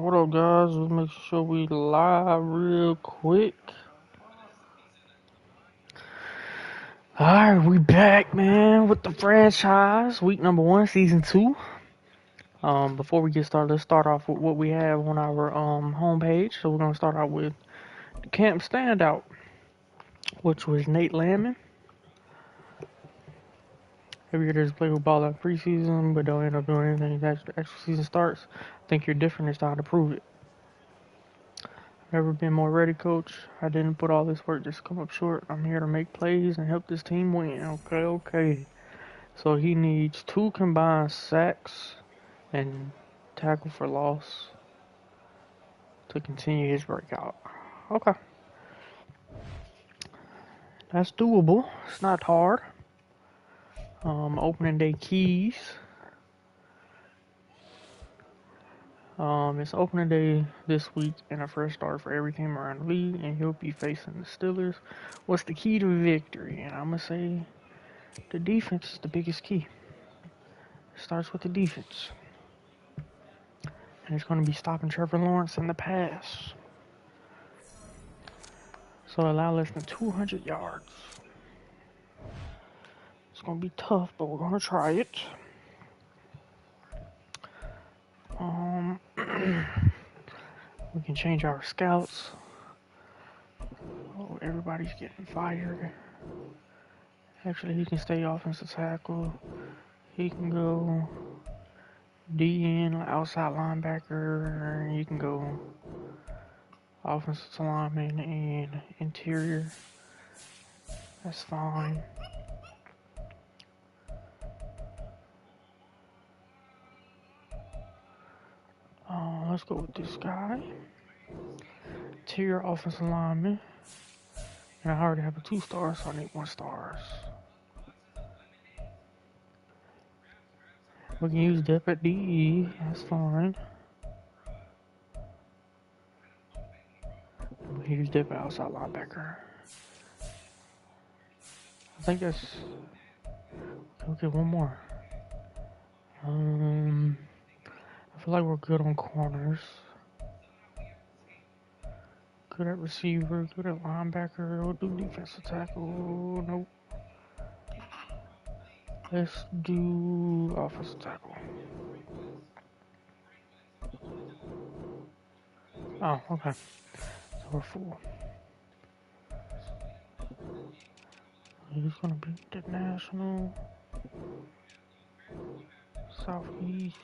What up, guys? Let's make sure we live real quick. Alright, we back, man, with the franchise. Week number 1, season 2. Before we get started, let's start off with what we have on our homepage. So we're gonna start out with the camp standout, which was Nate Landman. Every year there's a player who ball out preseason, but don't end up doing anything until the actual season starts. I think you're different. It's time to prove it. Never been more ready, coach. I didn't put all this work just to come up short. I'm here to make plays and help this team win. Okay. So he needs 2 combined sacks and tackle for loss to continue his breakout. Okay. That's doable. It's not hard. Opening day keys. It's opening day this week and a fresh start for every team around the league, and he'll be facing the Steelers. What's the key to victory? And I'm going to say the defense is the biggest key. It starts with the defense. And it's going to be stopping Trevor Lawrence in the pass. So allow less than 200 yards. It's going to be tough, but we're going to try it. We can change our scouts. Oh, everybody's getting fired. Actually, he can stay offensive tackle. He can go DN, outside linebacker. He can go offensive lineman and interior. That's fine. Let's go with this guy. Interior offensive lineman. And I already have a 2 stars, so I need 1 stars. We can use depth at DE, that's fine. We can use depth at outside linebacker. I think that's... Okay, 1 more. I feel like we're good on corners. Good at receiver, good at linebacker. We'll do defensive tackle. Nope. Let's do offensive tackle. Oh, okay. So we're full. He's gonna be the National, Southeast,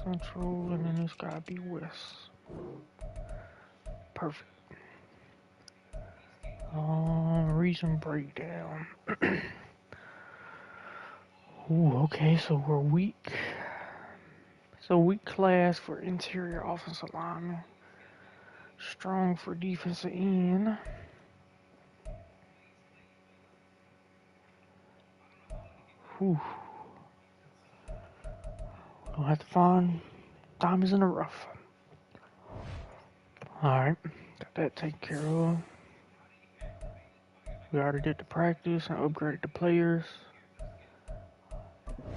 Central, and then this gotta be West. Perfect. Region breakdown. Ooh, okay, so we're weak. So weak class for interior offensive lineman. Strong for defensive end. Whew. We'll have to find diamonds in the rough. Alright, got that taken care of. We already did the practice and upgraded the players.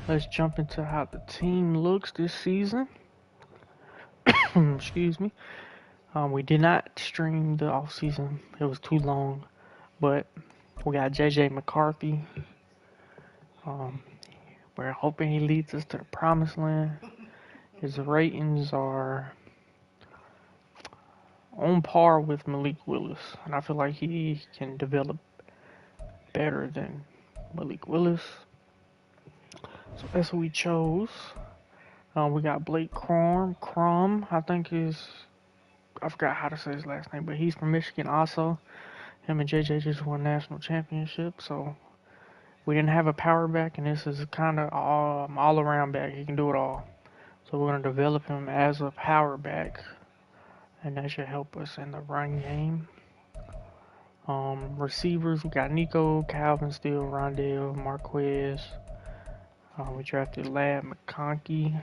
Let's jump into how the team looks this season. Excuse me. We did not stream the off season. It was too long. But we got JJ McCarthy. We're hoping he leads us to the promised land. His ratings are on par with Malik Willis. And I feel like he can develop better than Malik Willis. So that's what we chose. We got Blake Crum, I think I forgot how to say his last name, but he's from Michigan also. Him and JJ just won national championship, so we didn't have a power back, and this is kind of all around back. He can do it all. So we're going to develop him as a power back, and that should help us in the run game. Receivers, we got Nico, Calvin Steele, Rondell, Marquez. We drafted Lad McConkey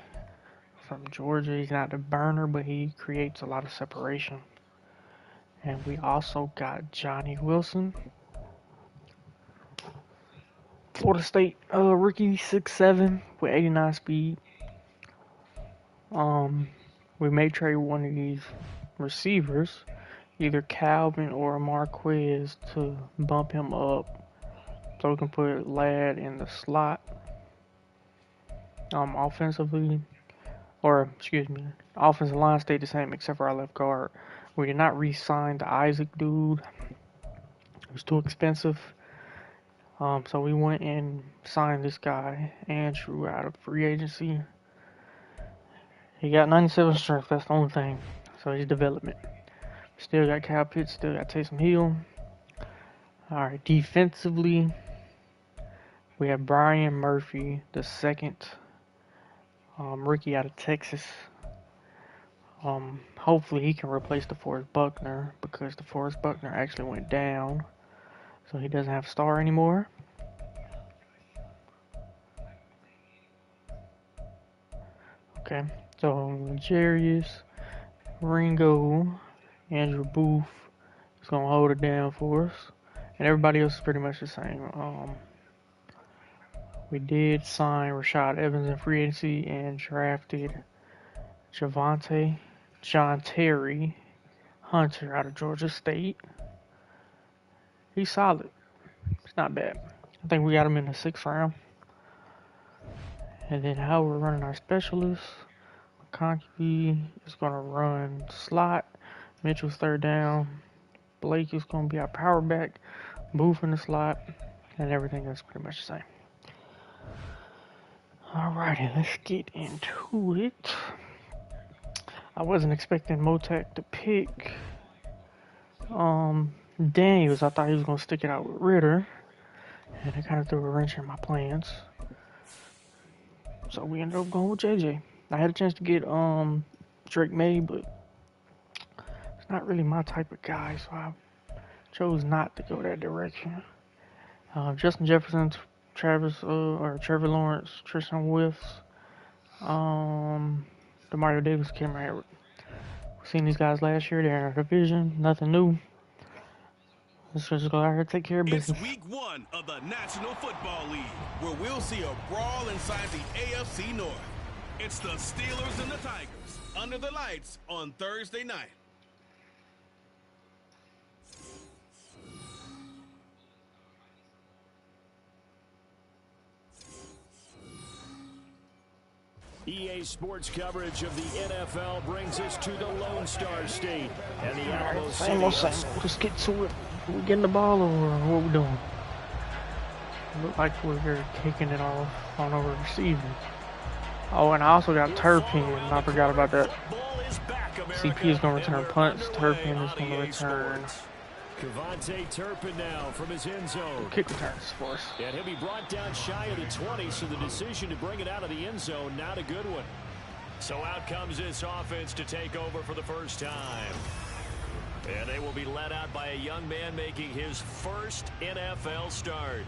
from Georgia. He's not a burner, but he creates a lot of separation. And we also got Johnny Wilson, Florida State rookie, 6'7", with 89 speed. We're we may trade one of these receivers, either Calvin or Marquez, to bump him up so we can put Ladd in the slot. Offensively, or excuse me, offensive line stayed the same except for our left guard. We did not re-sign the Isaac dude. It was too expensive. So we went and signed this guy, Andrew, out of free agency. He got 97 strength, that's the only thing. So he's development. Still got Kyle Pitts, still got Taysom Hill. Alright, defensively, we have Brian Murphy, the second rookie out of Texas. Hopefully he can replace DeForest Buckner, because DeForest Buckner actually went down. So he doesn't have star anymore. Okay, so Jarius, Ringo, Andrew Booth is going to hold it down for us. And everybody else is pretty much the same. We did sign Rashad Evans in free agency and drafted John Terry Hunter out of Georgia State. He's solid. It's not bad. I think we got him in the 6th round. And then how we're running our specialists. McConkey is going to run slot. Mitchell's third down. Blake is going to be our power back. Booth in the slot. And everything else pretty much the same. Alrighty, let's get into it. I wasn't expecting Motek to pick Daniels. I thought he was going to stick it out with Ritter. And it kind of threw a wrench in my plans. So we ended up going with JJ. I had a chance to get Drake May, but it's not really my type of guy, so I chose not to go that direction. Justin Jefferson, Trevor Lawrence, Tristan Wirfs, DeMario Davis, Cameron Heyward. We've seen these guys last year. They're in our division. Nothing new. Let's just go out here and take care of business. It's week 1 of the National Football League, where we'll see a brawl inside the AFC North. It's the Steelers and the Tigers under the lights on Thursday night. EA Sports coverage of the NFL brings us to the Lone Star State and the Alamo City. Let's get to it. We getting the ball or what we doing? Look like we're kicking it off on our receiving. Oh, and I also got Turpin. I forgot about that. CP is going to return punts. Turpin is going to return Kevontae Turpin now from his end zone. Kick returns for us. And he'll be brought down shy of the 20, so the decision to bring it out of the end zone, not a good one. So out comes this offense to take over for the first time. And they will be led out by a young man making his first NFL start.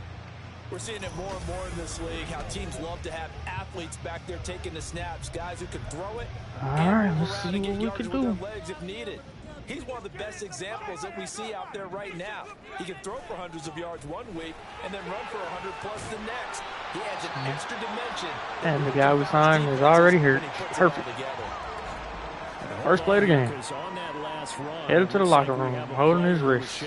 We're seeing it more and more in this league, how teams love to have athletes back there taking the snaps, guys who can throw it. All right, let's see what we can do. Legs if needed. He's one of the best examples that we see out there right now. He can throw for hundreds of yards one week and then run for 100 plus the next. He adds an extra dimension. And the guy we signed is already here. Perfect. First play of the game. Headed to the locker room, holding his wrist.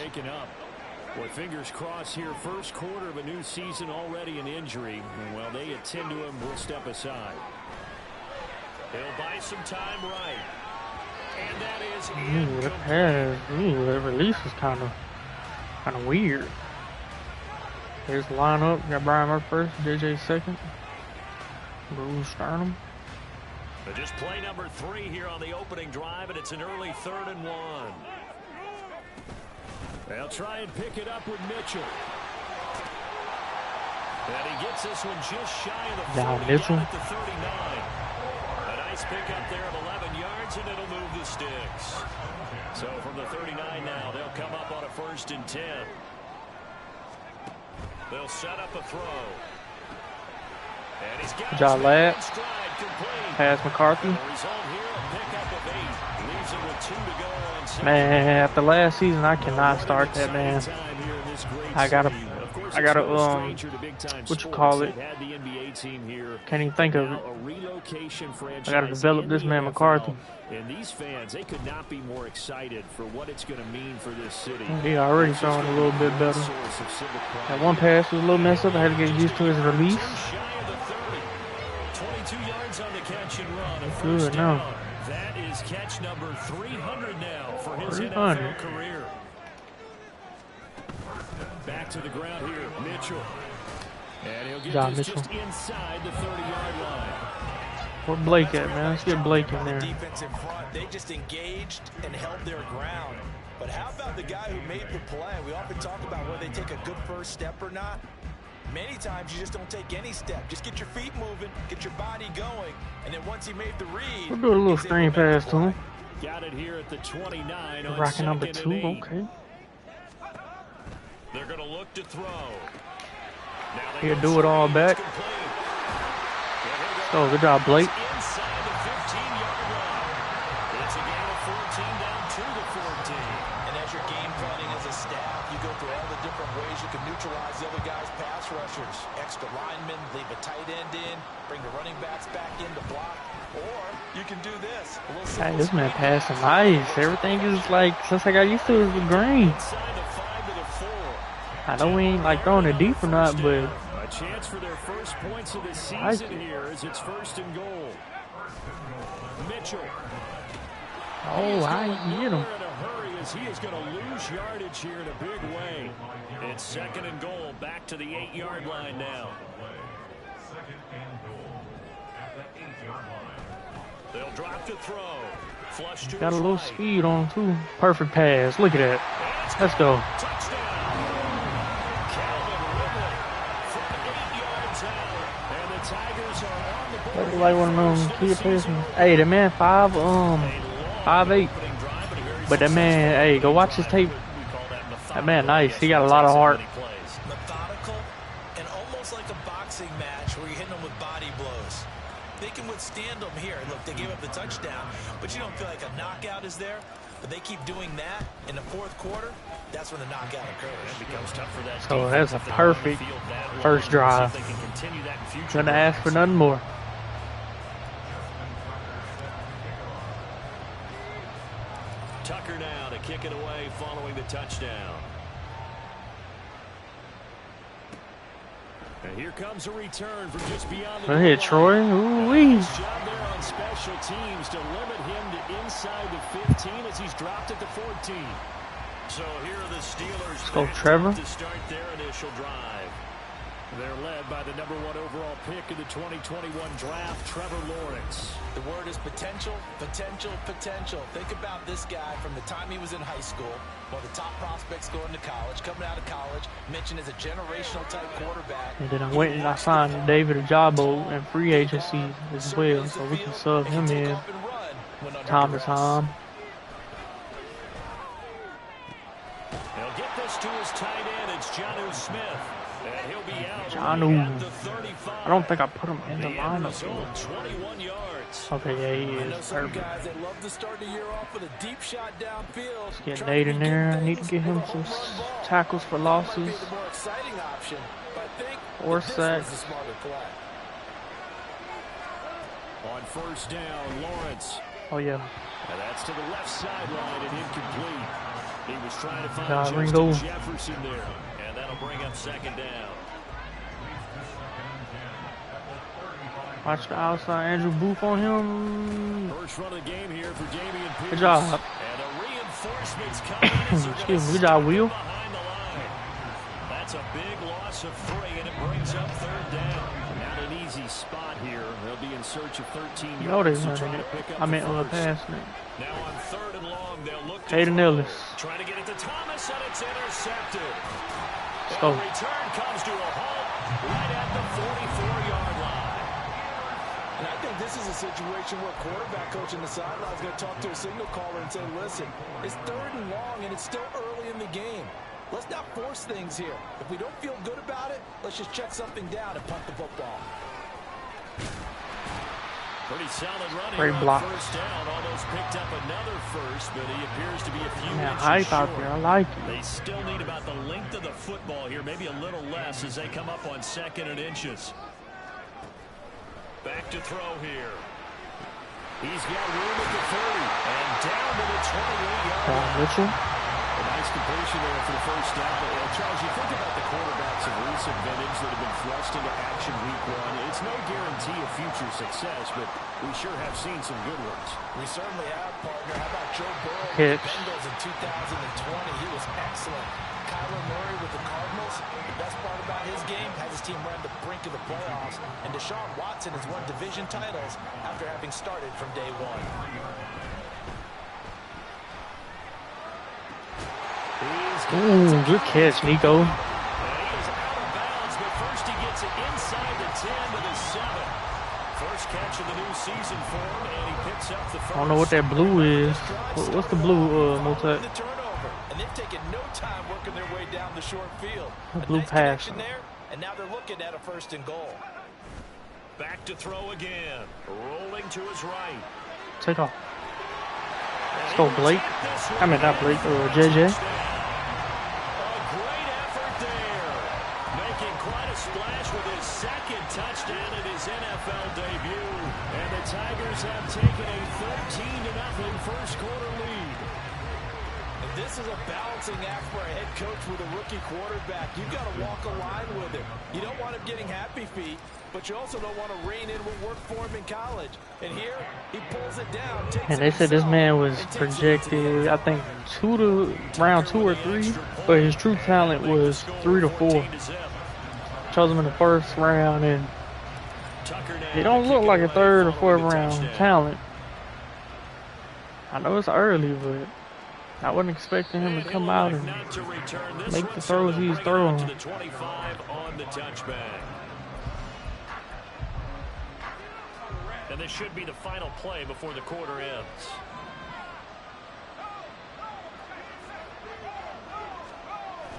Well, fingers crossed here. First quarter of a new season, already an injury. And while they attend to him, we'll step aside. He'll buy some time right. And that is that release is kind of weird. Here's the lineup. Got Brian Murphy first, JJ second, Bruce Sternum. Just play number 3 here on the opening drive, and it's an early 3rd and 1. They'll try and pick it up with Mitchell. And he gets this one just shy of the 40 at the 39. A nice pickup there of 11 yards, and it'll move the sticks. So from the 39 now, they'll come up on a 1st and 10. They'll set up a throw. And he's got John Ladd. Pass McCarthy. Man, after last season, I cannot start that man. I gotta I gotta what you call it? Can't even think of it. I gotta develop this man McCarthy. And these fans, they could not be more excited for what it's going to mean for this city. He already throwing a little bit better. That one pass was a little messed up. I had to get used to his release. 22 yards on the catch and run. Good now. That is catch number 300 now for his 300. NFL career. Back to the ground here, Mitchell. And he'll get this just inside the 30-yard line. Where Blake at, man? Let's get Blake in there. Defense in front, they just engaged and held their ground. But how about the guy who made the play? We often talk about whether they take a good first step or not. Many times you just don't take any step. Just get your feet moving, get your body going, and then once he made the read, we'll do a little screen pass to him. Got it here at the 29 on Rocking number 2, 2nd and 8. okay. They're going to look to throw. He'll do it all back. Oh, good job, Blake. Inside the 15-yard line. It's a gain of 14 down to the 14. And as you're game planning as a staff, you go through all the different ways you can neutralize the other guy's pass rushers. Extra linemen, leave a tight end in, bring the running backs back in to block. Or you can do this. Hey, this man passing nice. Everything is like, since I got used to it, it's green. I know we ain't like throwing it deep or not, but a chance for their first points of the season here as it's 1st and goal. Mitchell. Oh, I get him. In a hurry as he is going to lose yardage here in a big way. It's 2nd and goal, back to the 8-yard line now. They'll drop to throw. Flush to Got a little speed on him too. Perfect pass. Look at that. Let's go. That's like one of them kid passes. Hey, the man 5'8". But that man, hey, go watch his tape. That man nice. He got a lot of heart. Methodical and almost like a boxing match where you're hitting them with body blows. They can withstand them here. Look, they gave up the touchdown, but you don't feel like a knockout is there. But they keep doing that in the 4th quarter. That's when the knockout occurs. It becomes tough for that. So that's a perfect first drive. Gonna ask for nothing more. Tucker now to kick it away following the touchdown. And here comes a return from just beyond the Go ahead, Troy. Ooh-wee. Nice job there on special teams to limit him to inside the 15 as he's dropped at the 14. So here are the Steelers. Let's go, Trevor. To start their initial drive. They're led by the #1 overall pick in the 2021 draft, Trevor Lawrence. The word is potential, potential, potential. Think about this guy from the time he was in high school, one of the top prospects going to college, coming out of college, mentioned as a generational type quarterback. And then I went and I signed David Ajabo in free agency as well, so we can sub him in time to time. They'll get this to his tight end. It's Jonnu Smith. And he'll be out Jonnu. at the 35. I don't think I put him in the lineup. 21 yards. Okay, yeah, he I know is. some Perfect. guys that love to start the year off with a deep shot downfield. Let's get Nate in there. I need to get him some tackles for losses or sacks. On 1st down, Lawrence. Oh, yeah. And that's to the left sideline and incomplete. He was trying to find Ringo. Justin Jefferson there. And that'll bring up 2nd down. Watch the outside Andrew Booth on him. First run of the game here for Damian Pierce. Good job. And a reinforcement's coming. Excuse me. Good job, Will. Behind the line. That's a big loss of 3, and it brings up 3rd down. Not an easy spot here. They'll be in search of 13 yards. No, they to try running to it. pick up I meant the on the first. pass net. Now on 3rd and long, they'll look to Hayden throw. Ellis. Trying to get it to Thomas, and it's intercepted. Let's And go. the return comes to a halt right at the 44-yard line. And I think this is a situation where quarterback coach in the sideline is going to talk to a signal caller and say, listen, it's 3rd and long, and it's still early in the game. Let's not force things here. If we don't feel good about it, let's just check something down and punt the football. Pretty solid run Great here block. on first down. Almost picked up another first, but he appears to be a few Yeah, inches hype short. out there. I like it. They still need about the length of the football here, maybe a little less as they come up on 2nd and inches. Back to throw here. He's got room at the 30 and down to the 28-yard line. Mitchell. A nice completion there for the first down. Charles, you think about the quarterbacks of recent vintage that have been thrust into action week 1. It's no guarantee of future success, but we sure have seen some good ones. We certainly have, partner. How about Joe Burrow with Hicks. the Bengals in 2020? He was excellent. Kyler Murray with the Cardinals. The best part about his game has his team run the brink of the playoffs. And Deshaun Watson has won division titles after having started from day 1. Ooh, good catch, Nico. And he is out of bounds, but first he gets it inside the 10 to the 7. First catch of the new season for him, and he picks up the first. I don't know what that blue is. What's the blue, Motet? The turnover, and they've taken no time working their way down the short field. The blue nice pass. connection there, and now they're looking at a 1st and goal. Back to throw again. Rolling to his right. Take off. Let's go, Blake. I mean, not Blake, JJ. Splash with his 2nd touchdown in his NFL debut. And the Tigers have taken a 13-0 first quarter lead. And this is a balancing act for a head coach with a rookie quarterback. You've got to walk a line with him. You don't want him getting happy feet, but you also don't want to rein in what worked for him in college. And here, he pulls it down. And they said this man was projected, I think, round 2 or 3, but his true talent was 3 to 4. Chose him in the 1st round, and he don't look like a 3rd or 4th round talent. I know it's early, but I wasn't expecting him to come out and make the throws he's throwing. And this should be the final play before the quarter ends.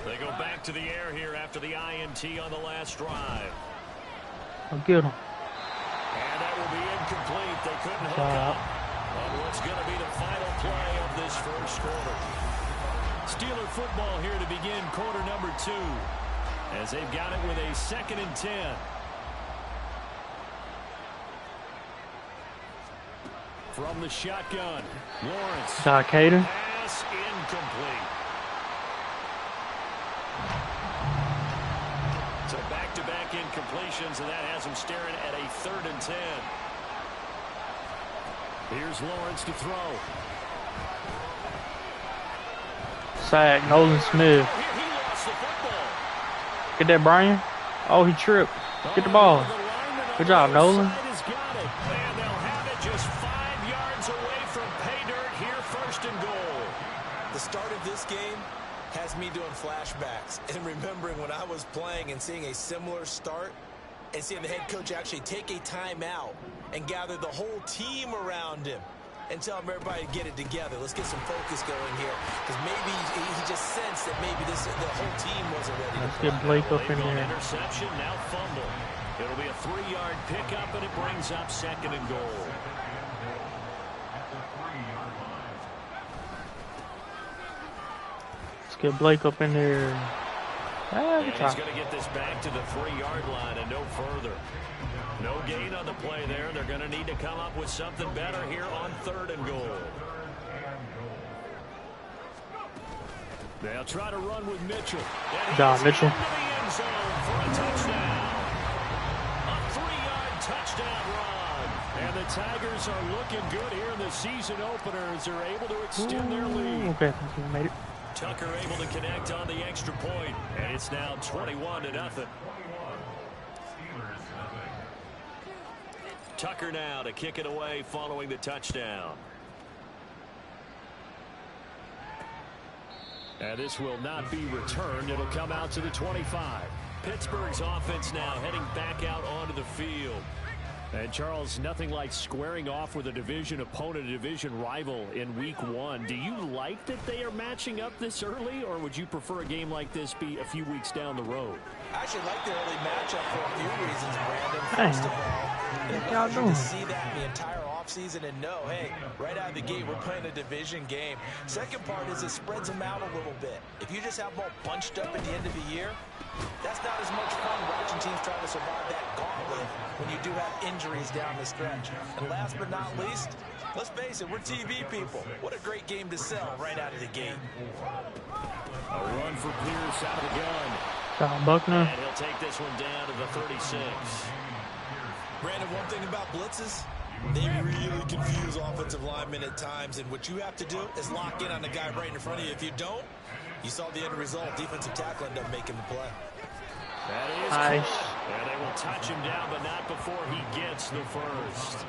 They go back to the air here after the INT on the last drive. I'll get him. And that will be incomplete. They couldn't hook up on what's going to be the final play of this first quarter. Steeler football here to begin quarter number 2 as they've got it with a 2nd and 10. From the shotgun, Lawrence. Cater. Pass incomplete. So back-to-back incompletions, and that has him staring at a 3rd and 10. Here's Lawrence to throw. Sack, Nolan Smith. He lost the football. Get that, Brian. Oh, he tripped. Get the ball. Good job, Nolan. Has got it. And they'll have it just 5 yards away from pay dirt here, 1st and goal. The start of this game has me doing flashbacks and remembering when I was playing and seeing a similar start and seeing the head coach actually take a timeout and gather the whole team around him and tell everybody to get it together. Let's get some focus going here, because maybe he just sensed that maybe the whole team wasn't ready to play. Let's get Blake up in there. Interception, now fumble. It'll be a 3-yard pickup, and it brings up 2nd and goal. Get Blake up in there. And he's going to get this back to the 3-yard line and no further. No gain on the play there. They're going to need to come up with something better here on 3rd and goal. They'll try to run with Mitchell. John Mitchell. Into the end zone for a touchdown. A 3-yard touchdown run. And the Tigers are looking good here in the season opener as they're able to extend their lead. Okay, made it. Tucker able to connect on the extra point, and it's now 21-0. Tucker now to kick it away following the touchdown. And this will not be returned. It'll come out to the 25. Pittsburgh's offense now heading back out onto the field. And, Charles, nothing like squaring off with a division opponent, a division rival in week 1. Do you like that they are matching up this early, or would you prefer a game like this be a few weeks down the road? I actually like the early matchup for a few reasons, Brandon. First of all, It Y'all allows you doing? to see that the entire offseason and know, hey, right out of the gate, we're playing a division game. Second part is it spreads them out a little bit. If you just have them all bunched up at the end of the year, that's not as much fun watching teams try to survive that gauntlet when you do have injuries down the stretch. And last but not least, let's face it, we're TV people. What a great game to sell right out of the gate. A run for Pierce out of the gun. John Buckner. And he'll take this one down to the 36. Brandon, one thing about blitzes, they really confuse offensive linemen at times, and what you have to do is lock in on the guy right in front of you. If you don't, you saw the end result. Defensive tackle ended up making the play. That is Nice. cool. And they will touch him down, but not before he gets the first.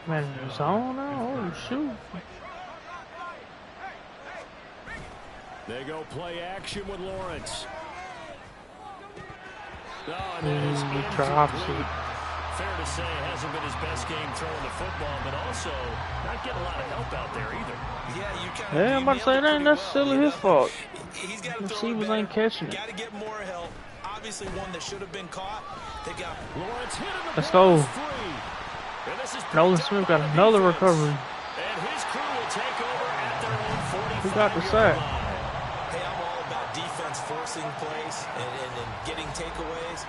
Man, it's on now. Oh, shoot. They go play action with Lawrence. Oh, and that is incomplete. Fair to say, it hasn't been his best game throwing the football, but also not getting a lot of help out there either. Yeah, you kind of. Yeah, I'm about to say that ain't necessarily his fault. He's got to Receivers ain't catching it. Got to get more help. Obviously, one that should have been caught. They got Lawrence hit in the Let's go. free. And this is Nolan Smith got another recovery. And his crew will take over at their own 45. Who got the sack? Hey, I'm all about defense forcing plays and getting takeaways.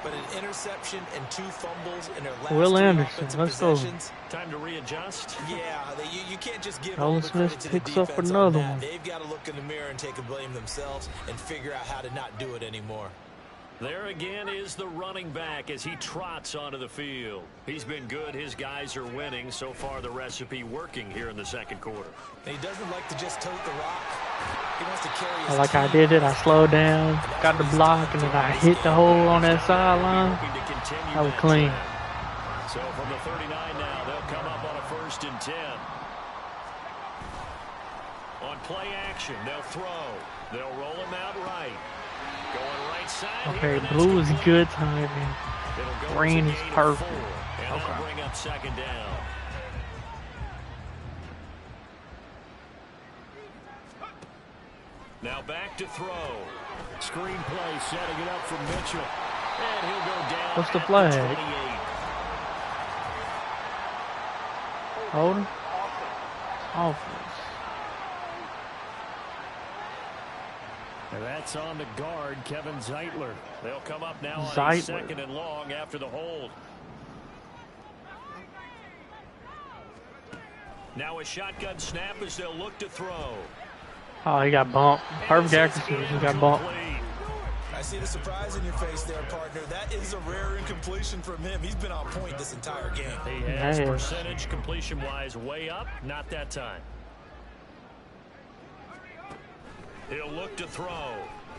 But an interception and 2 fumbles in their last Will 3 Anderson, offensive let's go. possessions. Time to readjust. Yeah, you can't just give Nolan all the credit Smith to the picks up defense another on that. one. They've got to look in the mirror and take a blame themselves and figure out how to not do it anymore. There again is the running back as he trots onto the field. He's been good. His guys are winning. So far, the recipe working here in the second quarter. And he doesn't like to just tote the rock. He wants to carry his Like team. I did it, I slowed down, got the block, and then I hit the hole on that sideline. That was clean. So from the 39 now, they'll come up on a 1st and 10. On play action, they'll throw. They'll roll him out right. Going right side. Okay, here, blue is complete. good timing. It'll go Green to is gain of perfect. 4, and that'll bring up 2nd down. Now back to throw. Screen play setting it up for Mitchell. And he'll go down. What's the at flag? 28. Holding? Offense. And that's on the guard, Kevin Zeitler. They'll come up now on a Zeitler. 2nd and long after the hold. Now a shotgun snap as they'll look to throw. Oh, he got bumped. Perfect accuracy, he got bumped. I see the surprise in your face there, partner. That is a rare incompletion from him. He's been on point this entire game. He has Nice. percentage completion-wise way up. Not that time. He'll look to throw.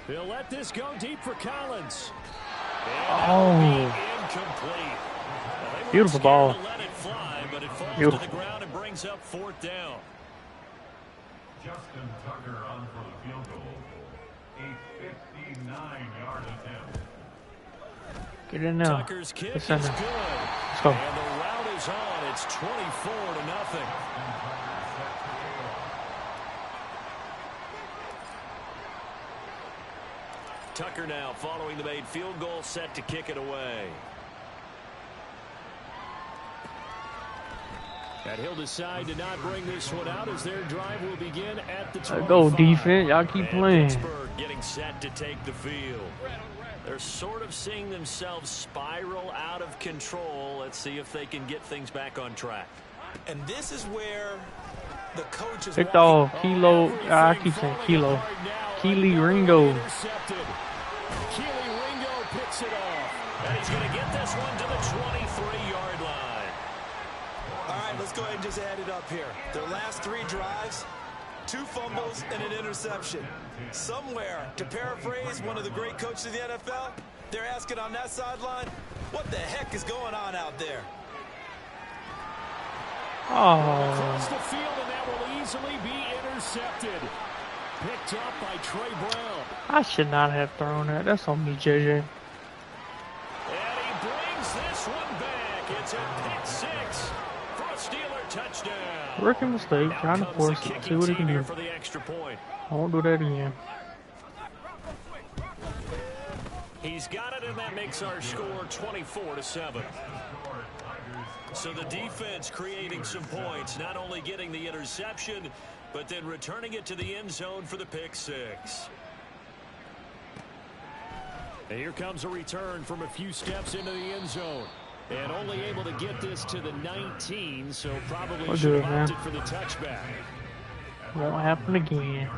He'll let this go deep for Collins. And that'll be incomplete. Well, they Beautiful weren't ball. scared to let it fly, but it falls Beautiful. to the ground and brings up 4th down. Justin Tucker on for the field goal. A 59-yard attempt. Get in there. Tucker's kick is Let's good. send it. Let's go. And the route is on. It's 24-0. Tucker now following the made field goal, set to kick it away. And he'll decide to not bring this one out as their drive will begin at the 25. Go defense. Y'all keep And playing. Pittsburgh getting set to take the field. They're sort of seeing themselves spiral out of control. Let's see if they can get things back on track. And this is where the coach is Picked walking. off Kilo. I keep saying Kilo. Keely Ringo. Intercepted. Keely Ringo picks it off. And he's going to get this one to the 23-yard line. All right, let's go ahead and just add it up here. Their last 3 drives, 2 fumbles and an interception. Somewhere, to paraphrase one of the great coaches of the NFL, they're asking on that sideline, what the heck is going on out there? Across Oh, the field, and that will easily be intercepted. Picked up by Trey Brown. I should not have thrown that. That's on me, JJ. And he brings this one back. It's a pick 6 for a Steeler touchdown. Rookie mistake. Out Trying to comes force the it. See kicking what he team can here do. for the extra point. I won't do that again. He's got it, and that makes our score 24-7. So the defense creating some points, not only getting the interception, but then returning it to the end zone for the pick six. And here comes a return from a few steps into the end zone. And only able to get this to the 19, so probably should have opted for the touchback. Won't happen again.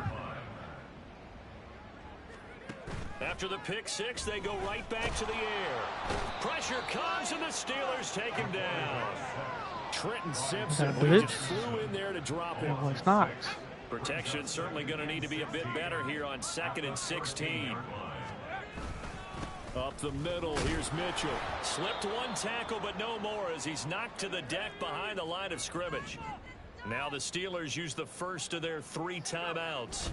After the pick six, they go right back to the air. Pressure comes, and the Steelers take him down. Trenton Simpson just flew in there to drop him. No, it's not. Protection certainly going to need to be a bit better here on 2nd and 16. Up the middle, here's Mitchell. Slipped one tackle, but no more as he's knocked to the deck behind the line of scrimmage. Now the Steelers use the first of their 3 timeouts.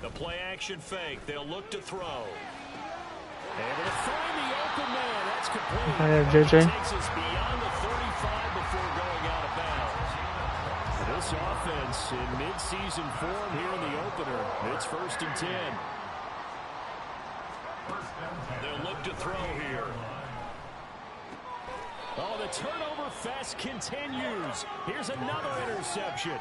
The play action fake. They'll look to throw. Able to find the open man. That's complete. JJ. Takes us beyond the 35 before going out of bounds. This offense in mid-season form here in the opener. It's 1st and 10. They'll look to throw here. Oh, the turnover fest continues. Here's another interception.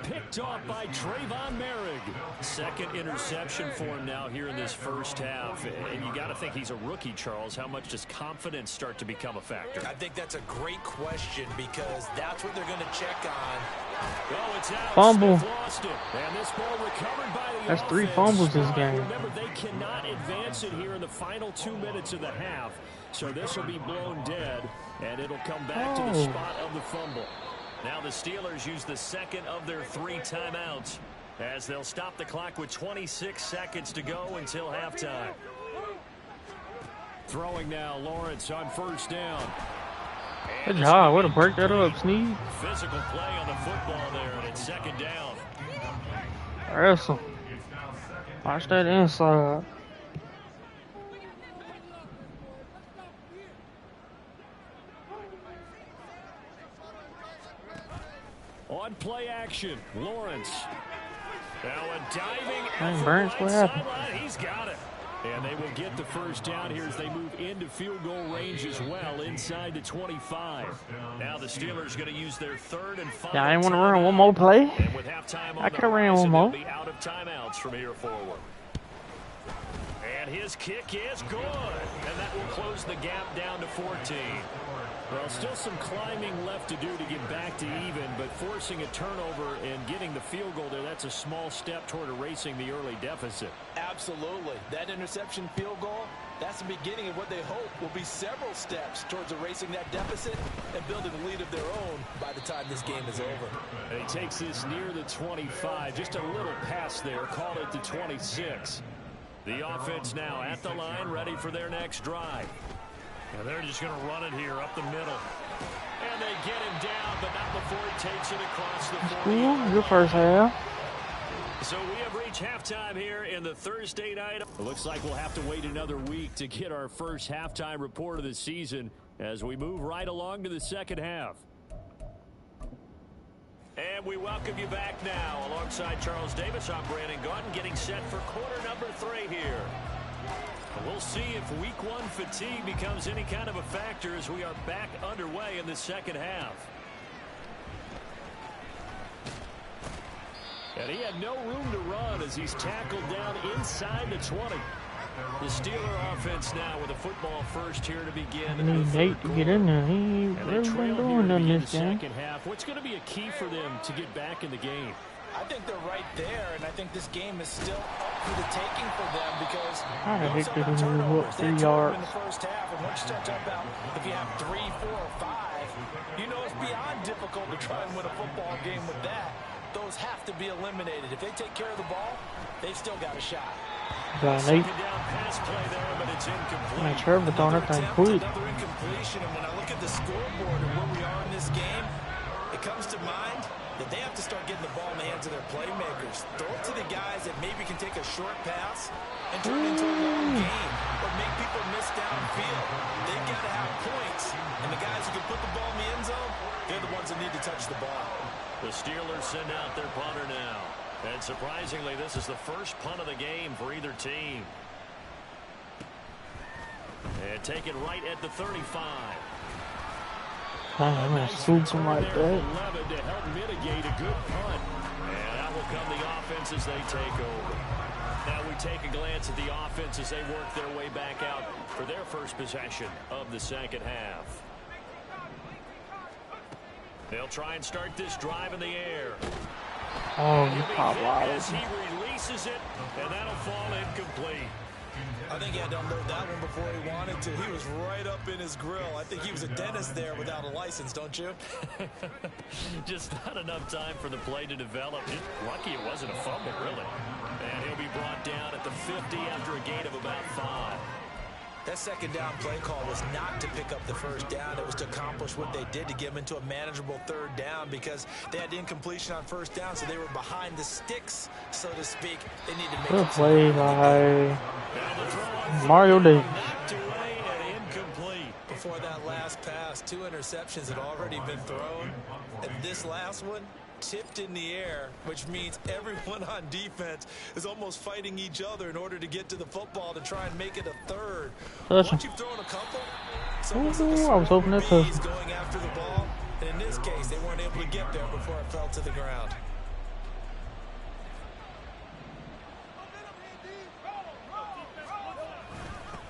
Picked off by Trayvon Merrick. 2nd interception for him now here in this first half. And you got to think he's a rookie, Charles. How much does confidence start to become a factor? I think that's a great question because that's what they're going to check on. Oh, it's out. Fumble. Smith lost it. And this ball recovered by the That's 3 offense. fumbles this game. Remember, they cannot advance it here in the final 2 minutes of the half. So this will be blown dead, and it'll come back to the spot of the fumble. Now the Steelers use the 2nd of their 3 timeouts as they'll stop the clock with 26 seconds to go until halftime. Throwing now, Lawrence on 1st down. Good job. Way to break that up, Sneed. Physical play on the football there, and it's 2nd down. Wrestle. Watch that inside. On play action, Lawrence. Now a diving Dang, Burns, what happened? sideline. He's got it. And they will get the first down here as they move into field goal range as well, inside the 25. Now the Steelers going to use their 3rd and final. Yeah, I didn't want to run one more play. And with halftime on I could have ran horizon, one more. they'll be out of timeouts from here forward. And his kick is good. And that will close the gap down to 14. Well, still some climbing left to do to get back to even, but forcing a turnover and getting the field goal there, that's a small step toward erasing the early deficit. Absolutely. That interception field goal, that's the beginning of what they hope will be several steps towards erasing that deficit and building a lead of their own by the time this game is over. And he takes this near the 25, just a little pass there, call it the 26. The offense now at the line, ready for their next drive. And they're just going to run it here up the middle. And they get him down, but not before he takes it across the 40. Good first half. So we have reached halftime here in the Thursday night. It looks like we'll have to wait another week to get our first halftime report of the season as we move right along to the 2nd half. And we welcome you back now. Alongside Charles Davis, I'm Brandon Gautin, getting set for quarter number 3 here. We'll see if week 1 fatigue becomes any kind of a factor as we are back underway in the 2nd half. And he had no room to run as he's tackled down inside the 20. The Steeler offense now with a football first here to begin. I need Nate to get in there. He ain't really been doing nothing this game. Second half. What's going to be a key for them to get back in the game? I think they're right there, and I think this game is still up for the taking for them because I you hate also getting got moved turnovers. up They 3 had yards. in the first half, and once you start talking about if you have 3, 4, or 5, you know it's beyond difficult to try and win a football game with that. Those have to be eliminated. If they take care of the ball, they've still got a shot. Got Nate. Second down pass play there, but it's incomplete. Man, Trevor throwing that thing quick. Another incompletion, and when I look at the scoreboard and where we are in this game, it comes to mind that they have to start getting the ball in the hands of their playmakers. Throw it to the guys that maybe can take a short pass and turn it into a long game or make people miss downfield. They've got to have points, and the guys who can put the ball in the end zone, they're the ones that need to touch the ball. The Steelers send out their punter now. And surprisingly, this is the first punt of the game for either team. And take it right at the 35. I'm gonna scoop him like that. 11 to help mitigate a good punt. And out will come the offense as they take over. Now we take a glance at the offense as they work their way back out for their first possession of the second half. They'll try and start this drive in the air. Oh, you pop wide. As he releases it, and that'll fall incomplete. I think he had to unload that one before he wanted to. He was right up in his grill. I think he was a dentist there without a license, don't you? Just not enough time for the play to develop. Lucky it wasn't a fumble, really. And he'll be brought down at the 50 after a gain of about 5. That second down play call was not to pick up the first down. It was to accomplish what they did to get them into a manageable third down because they had incompletion on first down, so they were behind the sticks, so to speak. They need to make Good play by Mario Davis. Before that last pass, 2 interceptions had already been thrown, and this last one tipped in the air, which means everyone on defense is almost fighting each other in order to get to the football to try and make it a third. Once you've thrown a couple, I was hoping that he's going after the ball, and in this case, they weren't able to get there before it fell to the ground.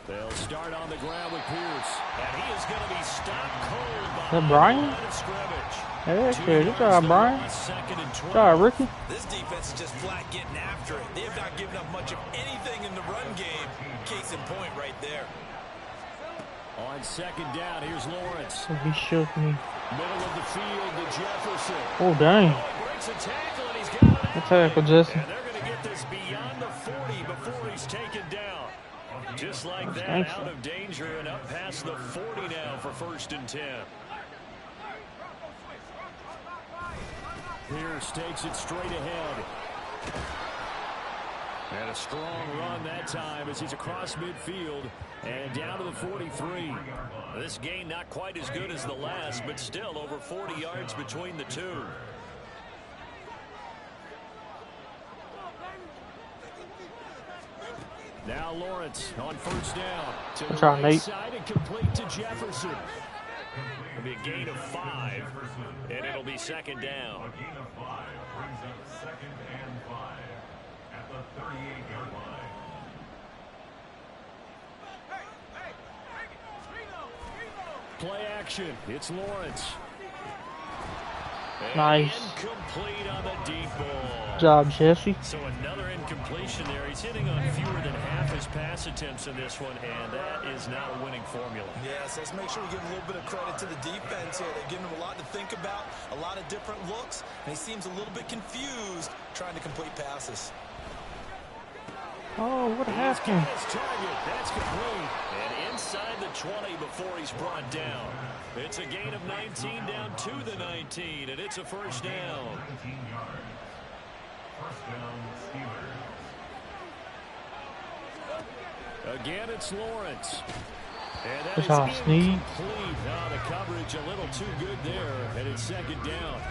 They'll start on the ground with Pierce, and he is going to be stopped cold by Is that Brian? Hey, good job, Brian. Good job, Ricky. This defense is just flat getting after it. They have not given up much of anything in the run game. Case in point right there. On second down, here's Lawrence. He shook me. Middle of the field to Jefferson. Oh, dang. Breaks a tackle, and he's got it. Good tackle, Jesse. And they're going to get this beyond the 40 before he's taken down. Just like that, out of danger and up past the 40 now for 1st and 10. Pierce takes it straight ahead. And a strong run that time as he's across midfield and down to the 43. This gain not quite as good as the last, but still over 40 yards between the two. Now Lawrence on first down. To the right side and complete to Jefferson. It'll be a gain of 5, and it'll be second down. A gain of 5 brings up 2nd and 5 at the 38-yard line. Play action. It's Lawrence. Nice. Incomplete on the deep ball. Good job, Jesse. So another incompletion there. He's hitting on fewer than half his pass attempts in this one, and that is not a winning formula. Yes, let's make sure we give a little bit of credit to the defense here. They've given him a lot to think about, a lot of different looks, and he seems a little bit confused trying to complete passes. Oh, what happened? That's complete. And inside the 20 before he's brought down. It's a gain of 19 down to the 19, and it's a first down. 19 yards. First down, Steelers. Again, it's Lawrence. And that Good job, is Sneed. incomplete. Now the coverage a little too good there, and it's second down.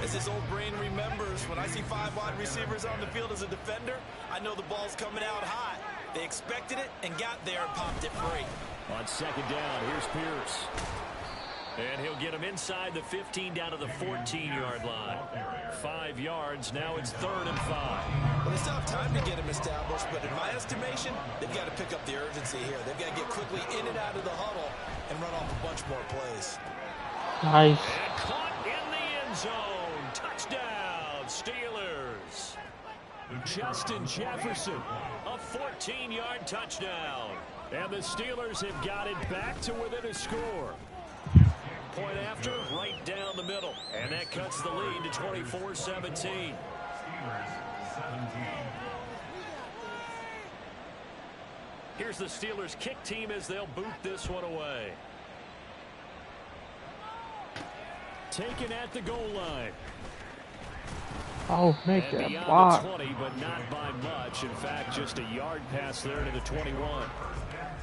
As his old brain remembers, when I see 5 wide receivers on the field as a defender, I know the ball's coming out hot. They expected it and got there and popped it free. On second down, here's Pierce. And he'll get him inside the 15 down to the 14-yard line. 5 yards, now it's 3rd and 5. Well, they still have time to get him established, but in my estimation, they've got to pick up the urgency here. They've got to get quickly in and out of the huddle and run off a bunch more plays. Nice. And caught in the end zone. Touchdown, Steelers. Justin Jefferson, a 14-yard touchdown. And the Steelers have got it back to within a score. Point after, right down the middle. And that cuts the lead to 24-17. Steelers 17. Here's the Steelers kick team as they'll boot this one away. Taken at the goal line. Oh, make And that beyond block. the 20, but not by much. In fact, just a yard pass there to the 21.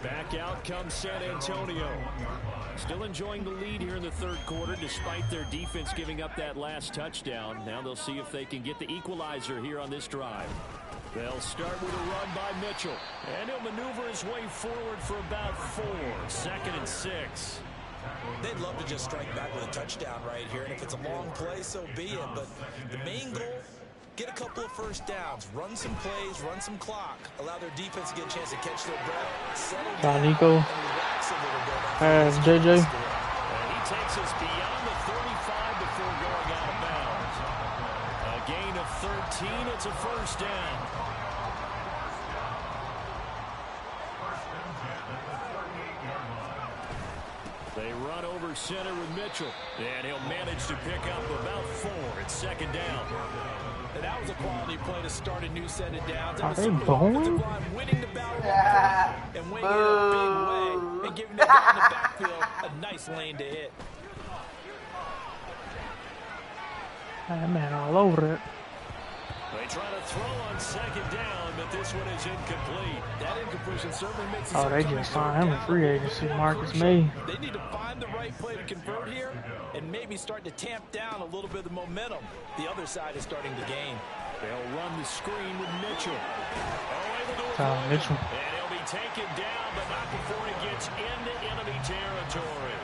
Back out comes San Antonio. Still enjoying the lead here in the third quarter, despite their defense giving up that last touchdown. Now they'll see if they can get the equalizer here on this drive. They'll start with a run by Mitchell. And he'll maneuver his way forward for about 4. 2nd and 6. They'd love to just strike back with a touchdown right here. And if it's a long play, so be it. But the main goal, get a couple of first downs. Run some plays, run some clock. Allow their defense to get a chance to catch their breath. Settle down Nico. and relax a little bit. Pass, JJ. And he takes us beyond the 35 before going out of bounds. A gain of 13. It's a first down. They run over center with Mitchell. And he'll manage to pick up about 4. It's 2nd down. And that was a quality play to start a new set of downs. Are they bowling? Winning the battle and winning it a big way and giving the guy in the backfield a nice lane to hit. That man all over it. They try to throw on 2nd down, but this one is incomplete. That incompletion certainly makes Oh, they just signed him a free agency. Marcus May. They need to find the right play to convert here and maybe start to tamp down a little bit of the momentum. The other side is starting to gain. They'll run the screen with Mitchell. Mitchell. And he'll be taken down, but not before he gets into enemy territory.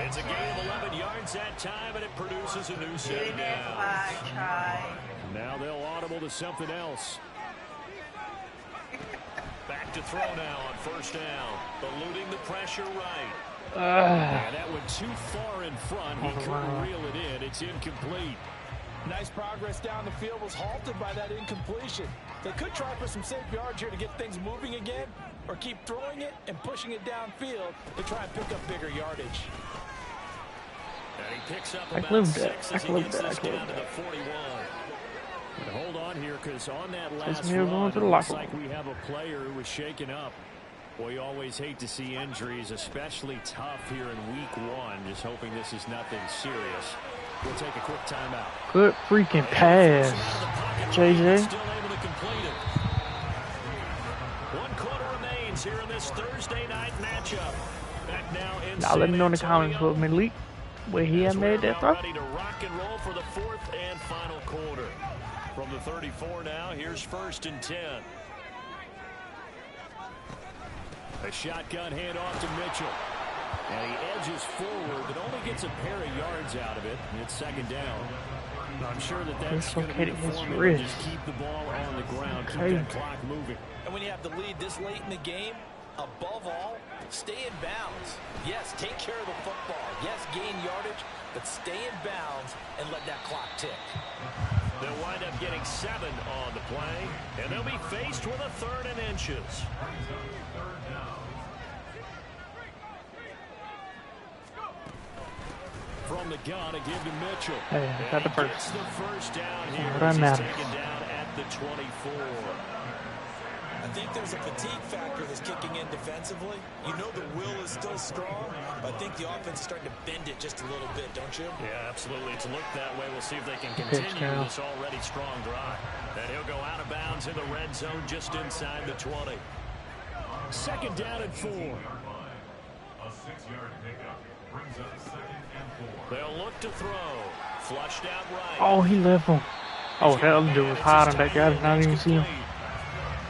It's a gain of 11 yards that time, and it produces a new set of downs. Now they'll audible to something else. Back to throw now on 1st down. Eluding the pressure right. And that went too far in front. He couldn't reel it in. It's incomplete. Nice progress down the field was halted by that incompletion. They could try for some safe yards here to get things moving again, or keep throwing it and pushing it downfield to try and pick up bigger yardage. And he picks up about 6 as he gets this I down to the 41. But hold on here, because on that last run, run, it looks looks like we have a player who was shaken up. Well, you always hate to see injuries, especially tough here in week 1. Just hoping this is nothing serious. We'll take a quick timeout. Good freaking pass, JJ. Still able to complete it. 1 quarter remains here in this Thursday night matchup. Back now in Now let me know in the comments what Malik, where he had made that throw. Ready to rock and roll for the 4th and final quarter. From the 34 now, here's 1st and 10. A shotgun handoff to Mitchell. And he edges forward, but only gets a pair of yards out of it. And it's 2nd down. I'm sure that's going to be the formula. Just keep the ball on the ground, keep that clock moving. And when you have the lead this late in the game, above all, stay in bounds. Yes, take care of the football. Yes, gain yardage, but stay in bounds and let that clock tick. They'll wind up getting 7 on the play, and they'll be faced with a 3rd and inches. From the gun, a give to Mitchell. Hey, got the first. Gets the first down here. Run He's that. taken down at the 24. I think there's a fatigue factor that's kicking in defensively. You know the will is still strong, but I think the offense is starting to bend it just a little bit, don't you? Yeah, absolutely. It's looked that way. We'll see if they can continue this already strong drive. And he'll go out of bounds in the red zone just inside the 20. 2nd down and 4. A 6-yard pickup brings up 2nd and 4. They'll look to throw. Flushed out right. Oh, he left him. Oh, that other dude was hiding back there. I did not even see him.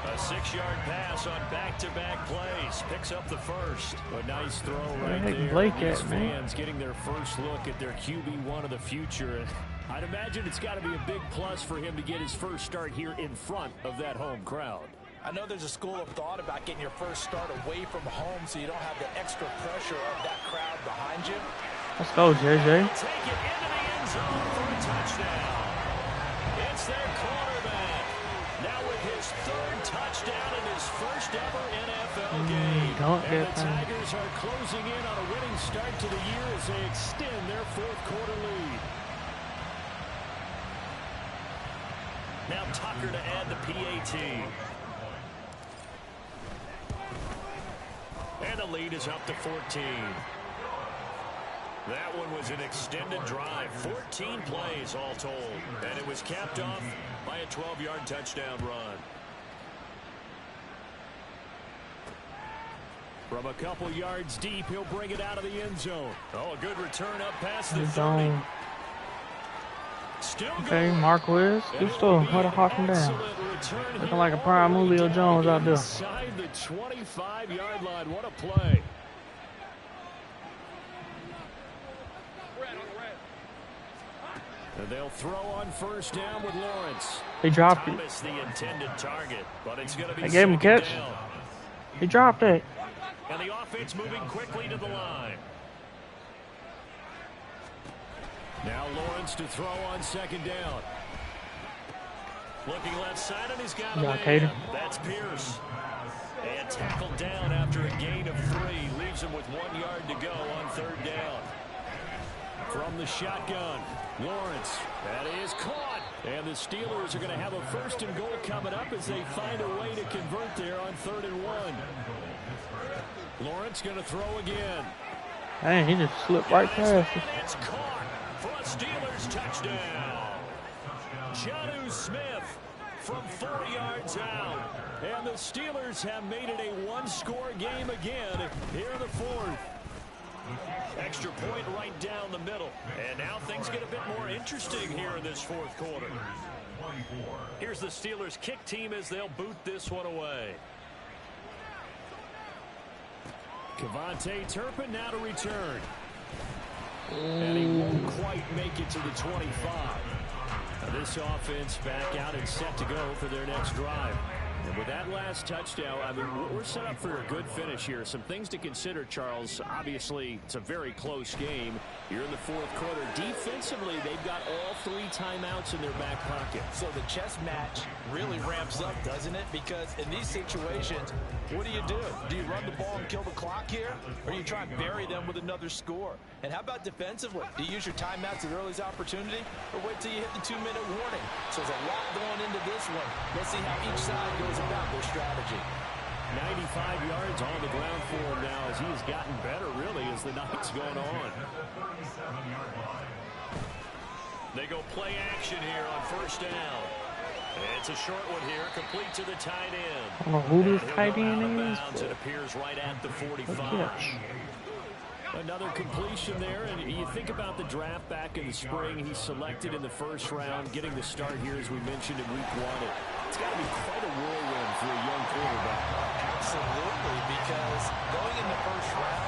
A 6-yard pass on back-to-back plays. Picks up the first. A nice throw right there. Blake These at, man. fans getting their first look at their QB1 of the future. And I'd imagine it's got to be a big plus for him to get his first start here in front of that home crowd. I know there's a school of thought about getting your first start away from home so you don't have the extra pressure of that crowd behind you. Let's go, JJ. Take it into the end zone for a touchdown. It's their quarterback. Now with his 3rd touchdown in his first ever NFL game. And the Tigers are closing in on a winning start to the year as they extend their 4th quarter lead. Now Tucker to add the PAT. And the lead is up to 14. That one was an extended drive, 14 plays all told, and it was capped off by a 12-yard touchdown run. From a couple yards deep, he'll bring it out of the end zone. Oh, a good return up past the 30. Still Okay, going. Marquez. Good stuff. How to hawk him down. Looking like a prime Julio Jones out there. Inside the 25-yard line. What a play. And they'll throw on first down with Lawrence. He dropped it. Thomas the intended target, but it's going to be They gave him a catch. down. He dropped it. And the offense moving quickly to the line. Now Lawrence to throw on second down. Looking left side, and he's got a man. Cater. That's Pierce. And tackled down after a gain of 3. Leaves him with 1 yard to go on third down. From the shotgun, Lawrence. That is caught. And the Steelers are going to have a first and goal coming up as they find a way to convert there on 3rd and 1. Lawrence going to throw again. Dang, he just slipped right past it. It's caught for a Steelers touchdown. Jonnu Smith from 40 yards out. And the Steelers have made it a one-score game again here in the 4th. Extra point right down the middle. And now things get a bit more interesting here in this 4th quarter. Here's the Steelers kick team as they'll boot this one away. Cavante Turpin now to return. And he won't quite make it to the 25. Now this offense back out and set to go for their next drive. And with that last touchdown, I mean, we're set up for a good finish here. Some things to consider, Charles. Obviously, it's a very close game. You're in the 4th quarter. Defensively, they've got all 3 timeouts in their back pocket. So the chess match really ramps up, doesn't it? Because in these situations, what do? Do you run the ball and kill the clock here? Or do you try and bury them with another score? And how about defensively? Do you use your timeouts at earliest opportunity? Or wait till you hit the 2-minute warning? So there's a lot going into this one. Let's see how each side goes about their strategy. 95 yards on the ground for him now as he has gotten better, really, as the night's going on. They go play action here on first down. It's a short one here, complete to the tight end. I don't know who this tight end is. It appears right at the 45. Another completion there, and you think about the draft back in the spring. He's selected in the 1st round, getting the start here, as we mentioned, in week 1. It's got to be quite a whirlwind for a young quarterback. Absolutely, because going in the 1st round,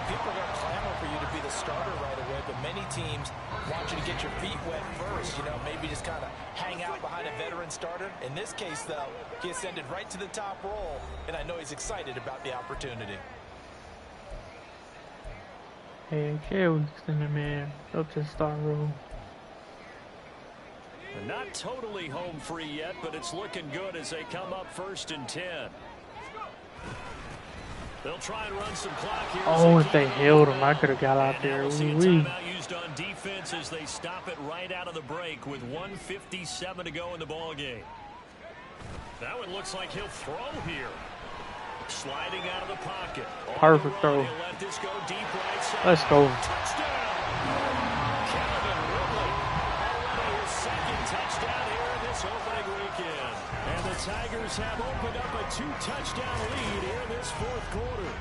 people are going to clamor for you to be the starter right away, but many teams want you to get your feet wet first, you know, maybe just kind of hang out behind a veteran starter. In this case, though, he ascended right to the top role, and I know he's excited about the opportunity. Hey, yeah, we send him in up to the star room. Not totally home free yet, but it's looking good as they come up 1st and 10. They'll try and run some clock here. Oh, if they held him, I could have got out there. We'll see a timeout used on defense as they stop it right out of the break with 1:57 to go in the ball game. That one looks like he'll throw here. Sliding out of the pocket. Perfect throw. Let this go deep right side. Let's go. Touchdown. Calvin Ridley. Already his 2nd touchdown here in this opening weekend. And the Tigers have opened up a 2-touchdown lead here in this 4th quarter.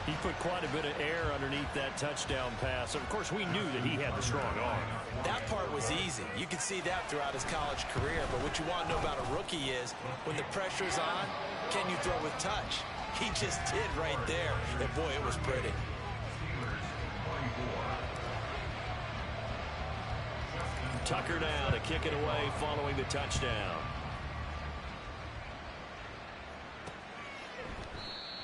He put quite a bit of air underneath that touchdown pass. Of course, we knew that he had the strong arm. That part was easy. You could see that throughout his college career. But what you want to know about a rookie is when the pressure's on, can you throw with touch? He just did right there. And boy, it was pretty. Tucker now to kick it away following the touchdown.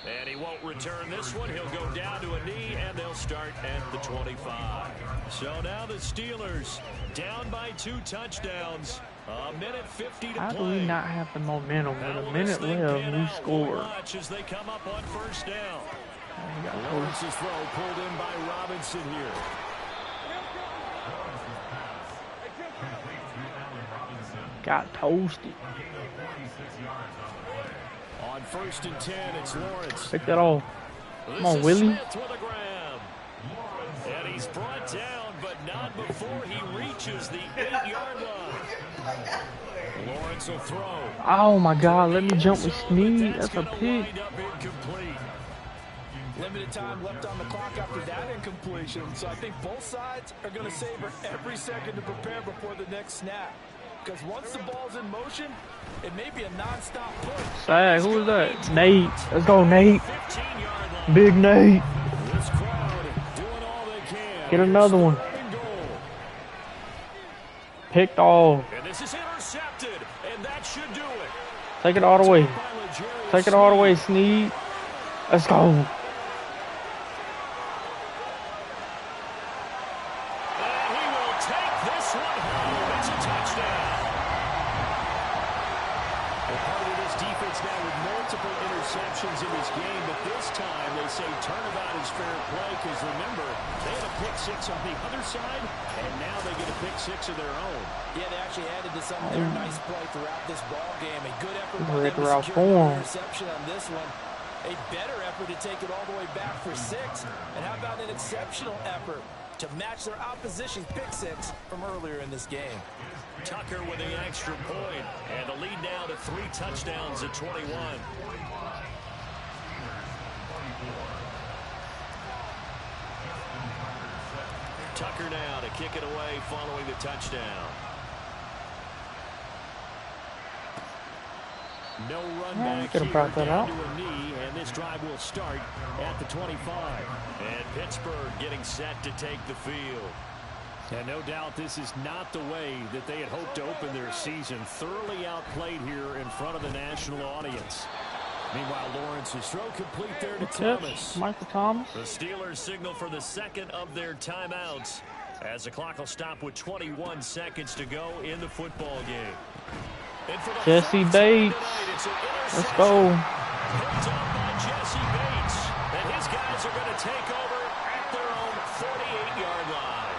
And he won't return this one. He'll go down to a knee, and they'll start at the 25. So now the Steelers down by 2 touchdowns. A minute 50 to play. How do we not have the momentum? With a minute left, we scored. As they come up on 1st down. Lawrence's throw pulled in by Robinson here. Got toasted. On 1st and 10, it's Lawrence. Pick that off. Come on, Willie. And he's brought down, but not before he reaches the 8-yard line. Lawrence will throw. Oh my God, let me jump with Sneed. That's a pick. Limited time left on the clock after that incompletion. So I think both sides are going to savor every second to prepare before the next snap. Because once the ball's in motion, it may be a non-stop push. Hey, who is that? Nate. Let's go, Nate. Big Nate. Get another one. Picked off. And this is intercepted, and that should do it. Take it all the way. Take it all the way, Sneed. Let's go. In this game, but this time they say turnabout is fair play because remember, they had a pick six on the other side, and now they get a pick six of their own. Yeah, they actually added to some of their nice play throughout this ball game. A good effort by them to Throughout secure form. the interception on this one. A better effort to take it all the way back for 6. And how about an exceptional effort to match their opposition's pick six from earlier in this game? Tucker with the extra point, and the lead now to 3 touchdowns at 21. Tucker now to kick it away following the touchdown. No run back here down to a knee, and this drive will start at the 25. And Pittsburgh getting set to take the field. And no doubt this is not the way that they had hoped to open their season. Thoroughly outplayed here in front of the national audience. Meanwhile, Lawrence's throw complete there to Thomas. Michael Thomas. The Steelers signal for the second of their timeouts as the clock will stop with 21 seconds to go in the football game. Jesse Bates. Let's go. Picked up by Jesse Bates. And his guys are going to take over at their own 48-yard line.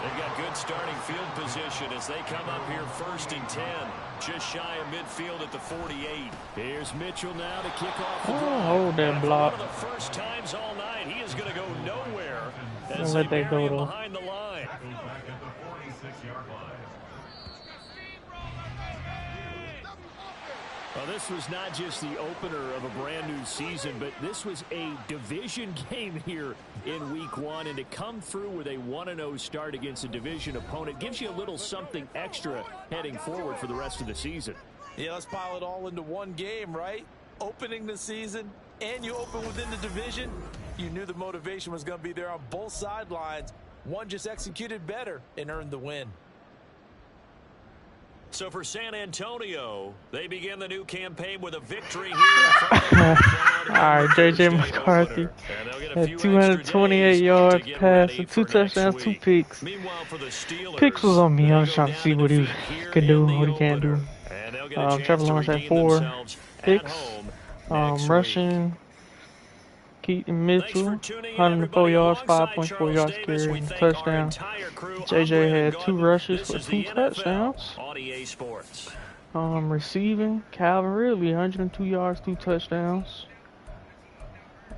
They've got good starting field position as they come up here 1st and 10. Just shy of midfield at the 48. Here's Mitchell now to kick off the drive. Hold that block. One of the first times all night, he is going to go nowhere as Let they that bury go, him though. behind the line. Back at the 46-yard line. Well, this was not just the opener of a brand new season, but this was a division game here in week 1. And to come through with a 1-0 start against a division opponent gives you a little something extra heading forward for the rest of the season. Yeah, let's pile it all into one game, right? Opening the season, and you open within the division. You knew the motivation was going to be there on both sidelines. One just executed better and earned the win. So for San Antonio, they begin the new campaign with a victory here. All right, J.J. McCarthy had 228 yards passing, 2 touchdowns, 2 picks. Picks was on me. I was trying to see what he could do, what he can't do. Trevor Lawrence had 4 picks. Rushing, Keaton Mitchell, 104 yards, 5.4 yards carry, touchdown. JJ had 2 rushes for 2 touchdowns. Receiving, Calvin Ridley, 102 yards, 2 touchdowns.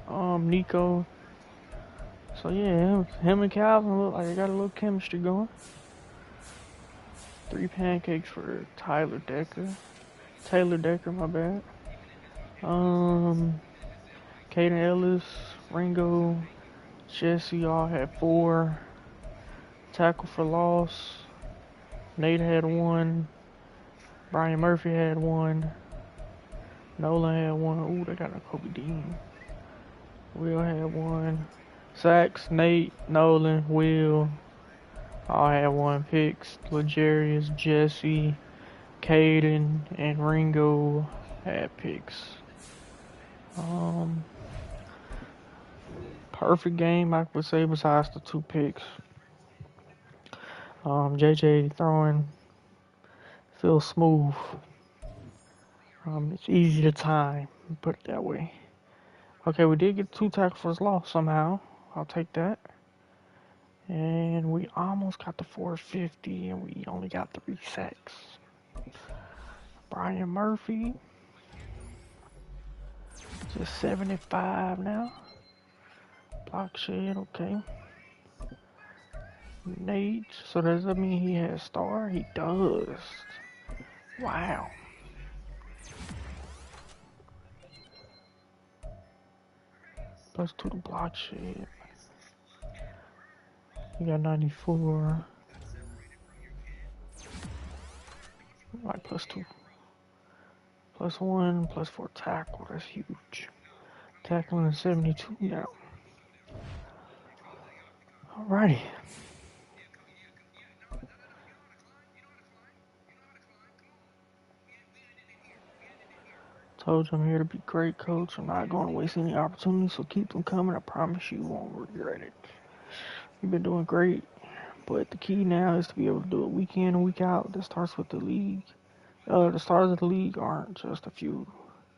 Nico. So yeah, him and Calvin look like they got a little chemistry going. 3 pancakes for Taylor Decker, my bad. Caden Ellis, Ringo, Jesse all had 4. Tackle for loss. Nate had 1. Brian Murphy had 1. Nolan had 1. Ooh, they got a Kobe Dean. Will had 1. Sacks, Nate, Nolan, Will all had 1. Picks. Legarius, Jesse, Caden, and Ringo had picks. Perfect game, I would say, besides the 2 picks. JJ throwing feels smooth. It's easy to time, put it that way. Okay, we did get 2 tackles for loss somehow. I'll take that. And we almost got to 450, and we only got 3 sacks. Brian Murphy, just 75 now. Block shed, okay. Nate, so does that mean he has star? He does. Wow. +2 to block shit. You got 94. Like +2. +1, +4 tackle. That's huge. Tackling is 72 now. Alrighty. Told you I'm here to be great, coach. I'm not going to waste any opportunities, so keep them coming. I promise you won't regret it. You've been doing great, but the key now is to be able to do it week in and week out. That starts with the league. The stars of the league aren't just a few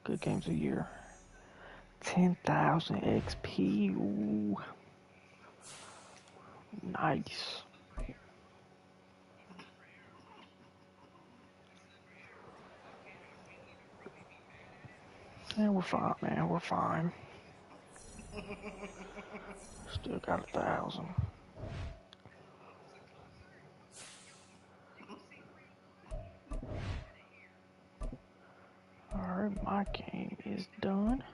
good games a year. 10,000 XP. Ooh. Nice. Yeah, we're fine, man. We're fine. Still got 1,000. Alright, my game is done.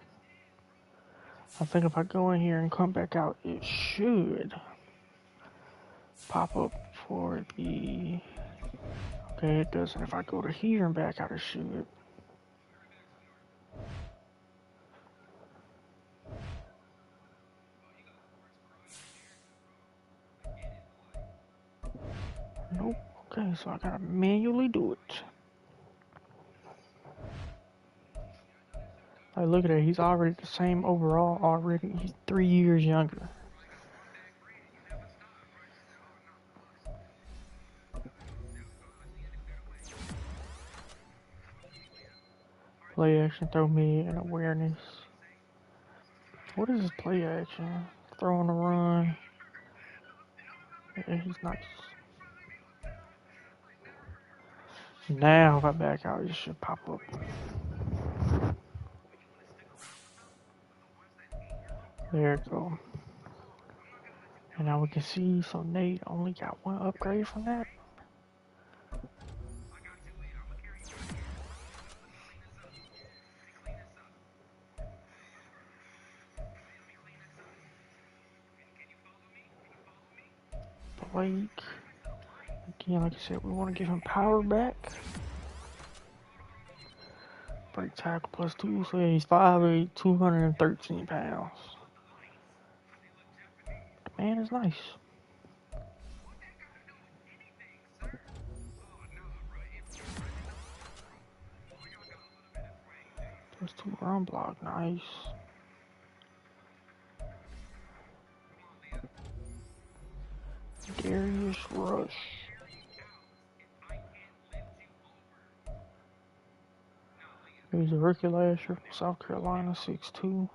I think if I go in here and come back out, it should pop up for the... Okay, it doesn't. If I go to here and back out, it should. Nope. Okay, so I gotta manually do it. Like, look at that. He's already the same overall already. He's 3 years younger. Play action, throw me, and awareness. What is his play action? Throw on the run. Yeah, he's nice. Now, if I back out, it should pop up. There it go. And now we can see, so Nate only got 1 upgrade from that. Blake. Again, like I said, we want to give him power back. Break tackle +2, so yeah, he's 5'8", 213 pounds. The man is nice. +2 run block, nice. Darius Rush. He's a rookie last year from South Carolina, 6'2".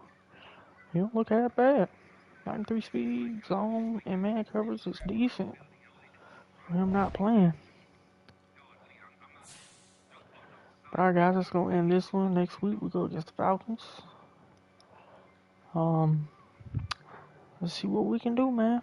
He don't look that bad. 93 speed, zone, and man coverage is decent for him not playing. But alright guys, let's go end this one. Next week we go against the Falcons. Let's see what we can do, man.